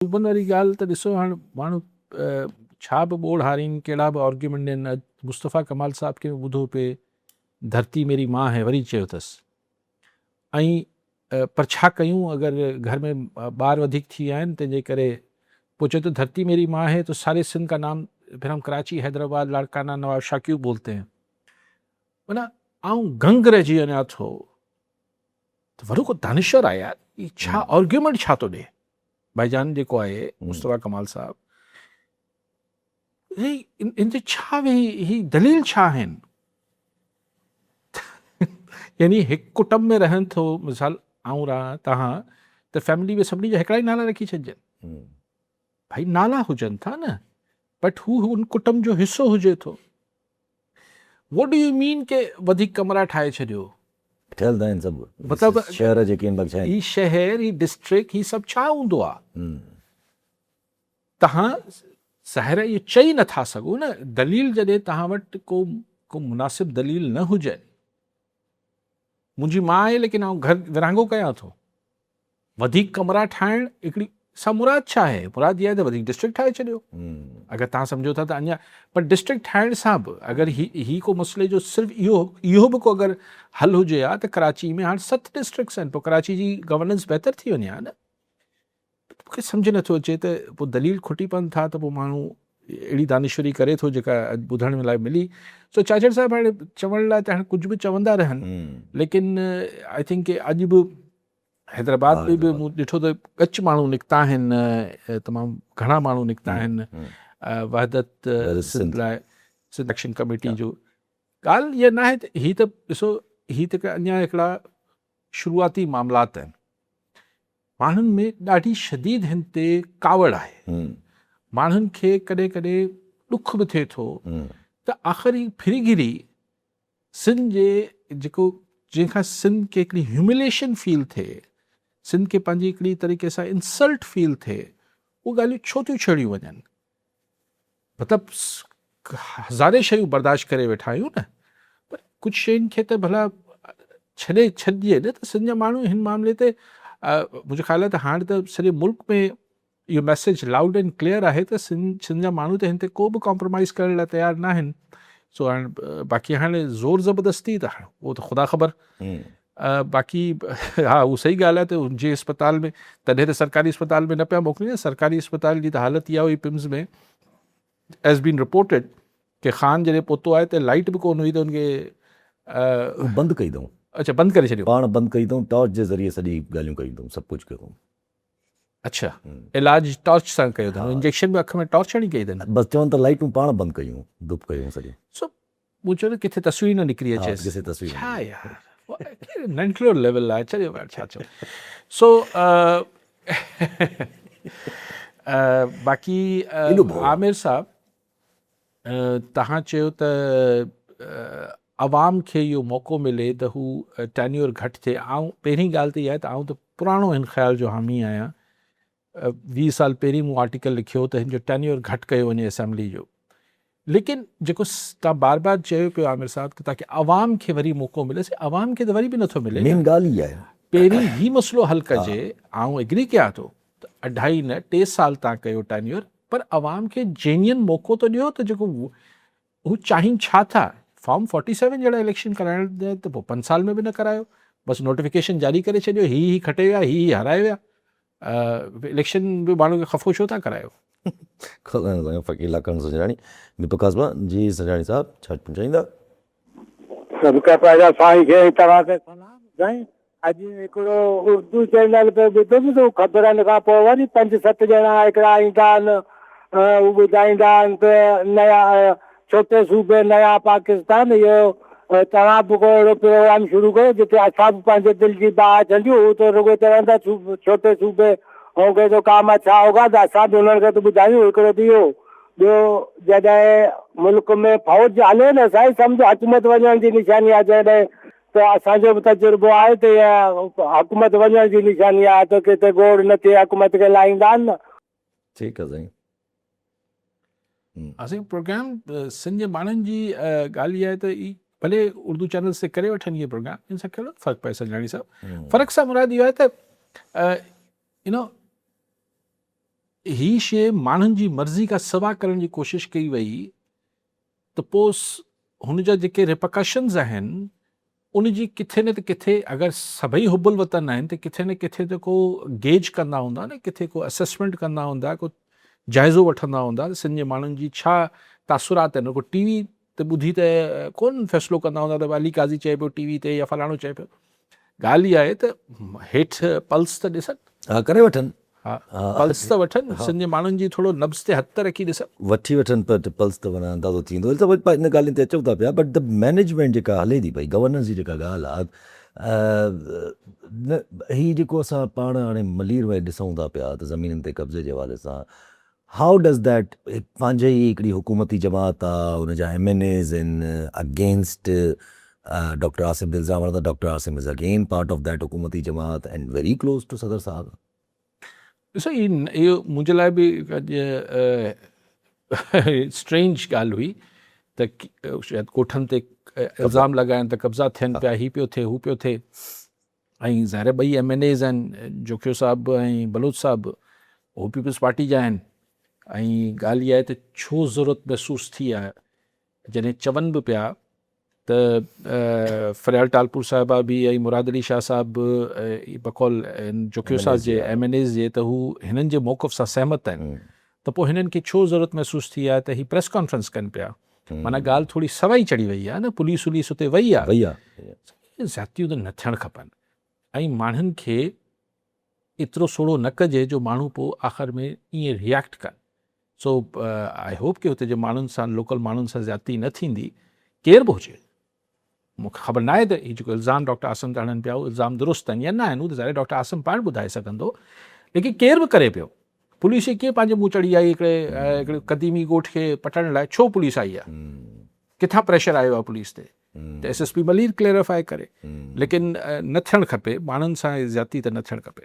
सूबनि वारी ॻाल्हि त ॾिसो हाणे माण्हू छा बि ॿोड़ हारीनि कहिड़ा बि आर्ग्यूमेंट ॾियनि। अॼु मुस्तफ़ा कमाल साहब खे ॿुधो पिए धरती मेरी माँ है वरी चयो अथसि। ऐं पर छा कयूं अगरि घर में ॿार वधीक थी विया आहिनि तंहिंजे करे पोइ चए तो धरती मेरी माँ है तो सारे सिंध का नाम फिर हम कराची हैदराबाद लाड़काना नवाबशाह क्यों बोलते हैं। माना आऊं गंग रहिजी वञा थो त वॾो को दानिशर आहे यार। ही छा आर्ग्यूमेंट छा थो ॾे भाईजान जेको आहे मुस्तफ़ा कमाल साहब इन ते छा ही दलील छा आहिनि। यानी हिकु कुटुंब में रहनि थो मिसाल आऊं रहां तव्हां त फैमिली में सभिनी जा हिकिड़ा ई नाला रखी छॾिजनि। भाई नाला हुजनि था न बट हू उन कुटुंब जो हिसो हुजे थो। वॉट डू यू मीन के वधीक कमरा ठाहे छॾियो। ठहियल आहिनि सभु मतिलबु शहर जेके आहिनि बख़्शा आहिनि। ही शहर ही डिस्ट्रिक्ट ही सभु छा हूंदो आहे। तव्हां ज़ाहिर इहो चई नथा सघो न। दलील जॾहिं तव्हां वटि को मुनासिब दलील न हुजे। मुंहिंजी मां आहे लेकिन आउं घर विरहाङो कयां थो। वधीक कमरा ठाहिण हिकिड़ी सां मुराद छा आहे। मुराद इहा आहे त वधीक डिस्ट्रिक्ट ठाहे छॾियो। अगरि तव्हां सम्झो था त अञा पर डिस्ट्रिक्ट ठाहिण सां बि अगरि ही को मसइले जो सिर्फ़ु इहो बि को अगरि हल हुजे हा त कराची में हाणे 7 डिस्ट्रिक्ट्स आहिनि। पोइ कराची जी गवर्नेंस बहितर थी वञे हा न। मूंखे सम्झ नथो अचे त पोइ दलील खुटी पवनि था त पोइ माण्हू अहिड़ी दानिशवरी करे थो जेका अॼु ॿुधण में लाइ मिली। सो चाचर साहिबु हाणे चवण लाइ त हाणे कुझु बि चवंदा रहनि लेकिन आई थिंक के अॼु बि हैदराबाद में बि मूं ॾिठो त कच्छ माण्हू निकिता आहिनि। तमामु घणा माण्हू निकिता आहिनि वहदत सिंध लाइ सिंध एक्शन कमेटी जो। ॻाल्हि इहा न आहे त हीअ त ॾिसो हीअ त अञा हिकिड़ा शुरूआती मामलात आहिनि। माण्हुनि में ॾाढी शदीद हिन ते कावड़ आहे। माण्हुनि खे कॾहिं कॾहिं ॾुख बि थिए थो त आख़िरी फिरीगिरी सिंध जे जेको जंहिंखां सिंध खे हिकिड़ी ह्यूमिलेशन फील थिए सिंध खे पंहिंजी हिकिड़ी तरीक़े सां इंसल्ट फील थिए उहे ॻाल्हियूं छो थियूं छेड़ियूं वञनि। मतिलबु हज़ारे शयूं बर्दाश्त करे वेठा आहियूं न पर कुझु शयुनि खे त भला छॾिजे न। त सिंध जा माण्हू हिन मामले ते मुंहिंजो ख़्यालु आहे त हाणे त सॼे मुल्क में इहो मैसेज लाउड एंड क्लियर आहे त सिंध जा माण्हू त हिन ते को बि कॉम्प्रोमाइज़ करण लाइ तयारु न आहिनि। सो हाणे बाक़ी हाणे ज़ोर ज़बरदस्ती त हाणे उहो त ख़ुदा ख़बर। बाक़ी हा उहा सही ॻाल्हि आहे त हुनजे अस्पताल में तॾहिं त सरकारी अस्पताल में न पिया मोकिलिनि। सरकारी अस्पताल जी त हालत इहा हुई पिम्स में एज़ बीन रिपोर्टेड कि ख़ान जॾहिं पहुतो आहे त लाइट बि कोन हुई त हुनखे बंदि कई अथऊं। अच्छा बंदि करे छॾियो। पाण बंदि कई अथऊं टॉर्च जे ज़रिए सॼी ॻाल्हियूं कयूं अथऊं सभु कुझु कयो अथऊं। अच्छा इलाज टॉर्च सां कयो अथनि। इंजेक्शन में अख में टॉर्च हणी कई अथनि। बसि चवनि त लाइटूं पाण बंदि कयूं धुप कयूं सॼी। सो मूं चयो त किथे तस्वीर न निकिरी अचे किथे तस्वीर छा यार नंढिड़ो लेवल आहे चयो छा चओ। सो बाक़ी आमिर साहब तव्हां चयो त आवाम खे इहो मौक़ो मिले त हू टेन्योर घटि थिए। ऐं पहिरीं ॻाल्हि त इहा आहे त आउं त पुराणो हिन ख़्याल जो हामी आहियां। 20 साल पहिरीं मूं आर्टिकल लिखियो त हिन जो टेन्योर घटि कयो वञे असेंबली जो। लेकिन जेको तव्हां बार बार चयो पियो आमिर साहब कि तव्हांखे आवाम खे वरी मौक़ो मिले आवाम खे त वरी बि नथो मिले। मेन ॻाल्हि इहा आहे पहिरीं ही मसइलो हल कजे। आउं एग्री कयां थो त 2.5 न 3 साल तव्हां कयो टेन्योर पर आवाम खे जेन्युइन मौक़ो त ॾियो त जेको हू चाहिनि छा था। फॉर्म 47 जहिड़ा इलेक्शन कराइण त पोइ 5 साल में बि न करायो। बसि नोटिफिकेशन जारी करे छॾियो ही खटे विया ही हराए विया। इलेक्शन बि माण्हू खे ख़फ़ो छो था करायो। फ़कीला करण सॼाणी प्रकाशबा जी सॼाणी साहब छा चाहींदा। सभु खां पहिरियों साईं खे तव्हांखे सलाम साईं। अॼु हिकिड़ो उर्दू चैनल ते ॿुधुमि त ख़बरनि खां पोइ वरी 5-7 ॼणा हिकिड़ा ईंदा आहिनि। हू ॿुधाईंदा आहिनि त नया छोटे सूबे नया पाकिस्तान इहो तव्हां बि को अहिड़ो प्रोग्राम शुरू कयो जिते असां बि पंहिंजे दिलि जी बाहि छॾियूं। हू त रुॻो चवंदा छोटे सूबे होंगे जो काम अच्छा होगा त असां बि हुननि खे त ॿुधायूं। हिकिड़ो त इहो ॿियो जॾहिं मुल्क में फ़ौज हले न साईं सम्झो हुकूमत वञण जी निशानी आहे। जॾहिं त असांजो बि तजुर्बो आहे त हुकूमत वञण जी निशानी आहे त किथे गोड़ न थिए हुकूमत खे लाहींदा आहिनि न। ठीकु आहे साईं। असांजो प्रोग्राम सिंध जे माण्हुनि जी ॻाल्हि इहा आहे त ई भले उर्दू चैनल्स ते करे वठनि इहे प्रोग्राम इन सां कहिड़ो फ़र्क़ु पए सॼाणी साहब। फ़र्क़ु सां मुराद इहो आहे त यू नो ही शइ माण्हुनि जी मर्ज़ी खां सवा करण जी कोशिशि कई वई त पोइ हुन जा जेके रिपकशन्स आहिनि उन जी किथे न किथे अगरि सभई हुबुल वतन आहिनि त किथे न किथे त को गेज कंदा हूंदा न, किथे को असेसमेंट कंदा हूंदा, को जाइज़ो वठंदा हूंदा त सिंध जे माण्हुनि जी छा तासुरात आहिनि। को टी वी ते ॿुधी त कोन फ़ैसिलो कंदा हूंदा त अली काज़ी चए पियो टी वी ते या फलाणो चए पियो। ॻाल्हि इहा आहे त हेठि पल्स त ॾिसनि, हा करे वठनि, हा पल्स त वठनि, सिंध जे माण्हुनि जी थोरो नब्ज़ ते हथ रखी ॾिसनि, वठी वठनि पर पल्स त माना अंदाज़ो थींदो। त वरी इन ॻाल्हियुनि ते अचूं था पिया, बट द मैनेजमेंट जेका हले थी पई, गवर्नेंस जी जेका ॻाल्हि आहे, हीअ जेको असां पाण हाणे मलीर वटि ॾिसूं था पिया त ज़मीननि ते कब्ज़े जे हवाले सां, हाउ डज़ दैट, पंहिंजे ई हिकिड़ी हुकूमती जमात आहे, हुन जा MNAs आहिनि अगेंस्ट डॉक्टर आसिम, इल्ज़ाम हणंदा doctor Asim is again part of that हुकूमती जमात एंड वेरी क्लोज टू सदर साहब। ॾिसो इहो मुंहिंजे लाइ बि स्ट्रेंज ॻाल्हि हुई त शायदि कोठनि ते इल्ज़ाम लॻाइनि त कब्ज़ा थियनि पिया, हीउ पियो थिए हू पियो थिए, ऐं ज़ाहिर ॿई MNAs आहिनि, जोखियो साहिबु ऐं बलोच साहिबु, उहो पीपल्स पार्टी जा आहिनि। ऐं ॻाल्हि इहा आहे त छो ज़रूरत महसूसु थी आहे, जॾहिं चवनि बि पिया त फरियाल टालपुर साहिबा बि ऐं मुराद अली शाह साहिबु बकौल जोखियो साहिब जे MNAs जे, त हू हिननि जे मौक़िफ़ सां सहमत आहिनि, त पोइ हिननि खे छो ज़रूरत महसूसु थी आहे त ही प्रेस कॉन्फ्रेंस कनि पिया। माना ॻाल्हि थोरी सवाई चढ़ी वई आहे न, पुलिस वुलिस हुते वई आहे, ज़ातियूं त न थियणु खपनि, ऐं माण्हुनि खे एतिरो सोढ़ो न कजे जो माण्हू पोइ आख़िर में ईअं रिएक्ट कनि। सो आई होप कि हुते जे माण्हुनि सां, लोकल माण्हुनि सां ज़्यादती न थींदी, केर बि हुजे। मूंखे ख़बर न आहे त हीउ जेको इल्ज़ाम डॉक्टर आसिम ते हणनि पिया उहो इल्ज़ाम दुरुस्त आहिनि या न आहिनि, उहो त ज़ाहिर डॉक्टर आसिम पाण ॿुधाए सघंदो, लेकिन केर बि करे पियो। पुलिस कीअं पंहिंजे मुंहुं चढ़ी आई हिकिड़े क़दीमी ॻोठ खे पटण लाइ? छो पुलिस आई आहे? किथां प्रेशर आयो आहे पुलिस ते? त SSP मलीर क्लेरिफाई करे, लेकिन न थियणु खपे, माण्हुनि सां ज़्यादती त न थियणु खपे।